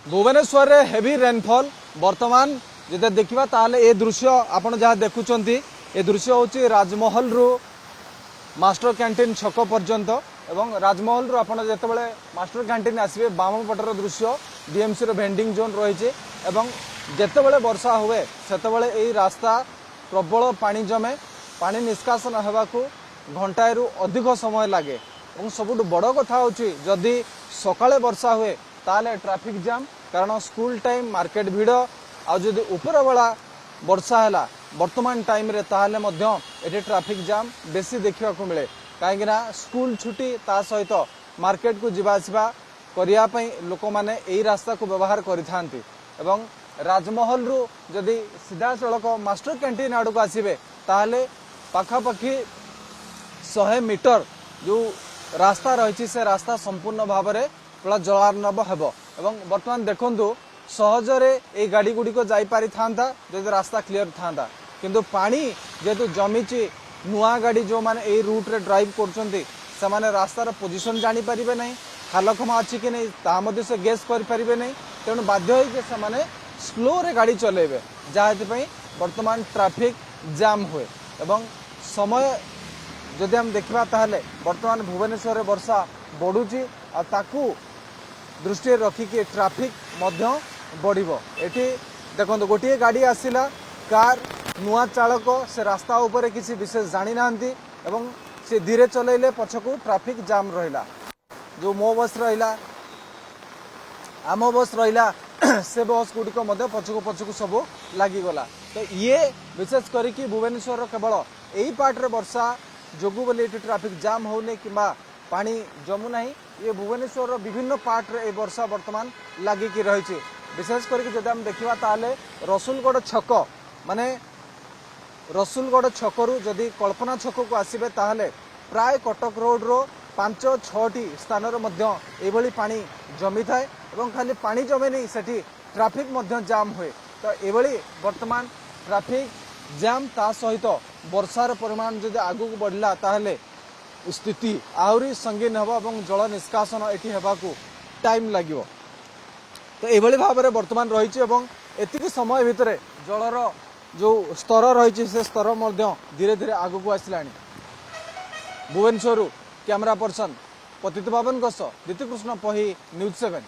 भुवनेश्वर रे heavy rainfall वर्तमान जदि देखा ताले ए दृश्य आपण जहाँ देखुंत ए दृश्य हूँ राजमहल रु मास्टर कैंटीन छक पर्यंत एवं राजमहल रु आपण जितेबाला मास्टर कैंटीन आसवे बाम पटर दृश्य डीएमसी भेंडिंग जोन रही जितेबाला वर्षा हुए से रास्ता प्रबल पानी जमे पानी निष्कासन होगाकू घंटाए रु अधिक समय लगे और सबुठ बड़ कथा हूँ जदि सकाळे वर्षा हुए ताले ट्रैफिक जाम कारण स्कूल टाइम मार्केट भिड़ आदि उपर बेला वर्षा है वर्तमान टाइम रे ताहले मध्य एटे ट्रैफिक जाम बेसी देखा मिले कहीं स्कूल छुट्टी ता सहित मार्केट को जीवा आसवा करने लोक मैंने यही रास्ता को व्यवहार करिथांती एवं राजमहल रु जदि सीधा सड़क मास्टर कैंटीन आड़ को आसबे ताहले पाखापाखि 100 मीटर जो रास्ता रही से रास्ता संपूर्ण भाव में पूरा जलार्णव हेबो एवं वर्तमान देखंतु सहजरे ए गाड़ी गुड़िक जापारी था जदि रास्ता क्लीयर था किंतु पानी जेहेतु जमीची नुआ गाड़ी जो माने ए रूट रे ड्राइव कर रास्तार पोजिशन जानीपारे ना खालखमा अच्छी कि नहीं ता से गेस करें नहीं तेणु बाध्य से स्लो रे गाड़ी चलेबे जहाँ वर्तमान ट्रैफिक जाम हुए एवं समय जदि हम देखा ताहले वर्तमान भुवनेश्वर में वर्षा बढ़ुची ताकू दृष्टि रखिकी ट्रैफिक मध्य बढ़िबो एठी देखो गोटे गाड़ी आसिला कार नुआ चालक से रास्ता ऊपर किसी विशेष जानी नांती एवं से धीरे चलैले पछकू ट्रैफिक जाम रहिला जो मो बस रहिला आम बस रहिला से बस गुड़िक पछकू पछकू सब लगिगला तो ये विशेष करिकी भुवनेश्वर केवल यही पार्ट रे वर्षा जोगु बोली ट्रैफिक जाम होने कि पानी जमु ना ये भुवनेश्वर विभिन्न पार्ट रे वर्षा वर्तमान लगिकी रही विशेष करके जब हम देखा ताले रसुलगढ़ छक माने रसुलगढ़ छकरू जदि कल्पना छक को आसबे ताहले प्राय कटक रोड रो 5-6 स्थान ये पानी जमी थाए और खाली पानी जमे नहीं सेठी ट्रैफिक जाम हुए तो ये वर्तमान ट्रैफिक जाम ता सहित वर्षार परिमाण जदि आगू को बढ़ला ताहले स्थिति आहरी संगीन हम और जल निष्कासन एटी हेबाकू टाइम लगिवो तो ये भाव में वर्तमान रही एतिक समय भितर जलर जो स्तर रही से स्तर धीरे धीरे आगू को आसला भुवनेश्वर कैमरा पर्सन पतित पावन दीतिकृष्ण पही न्यूज 7।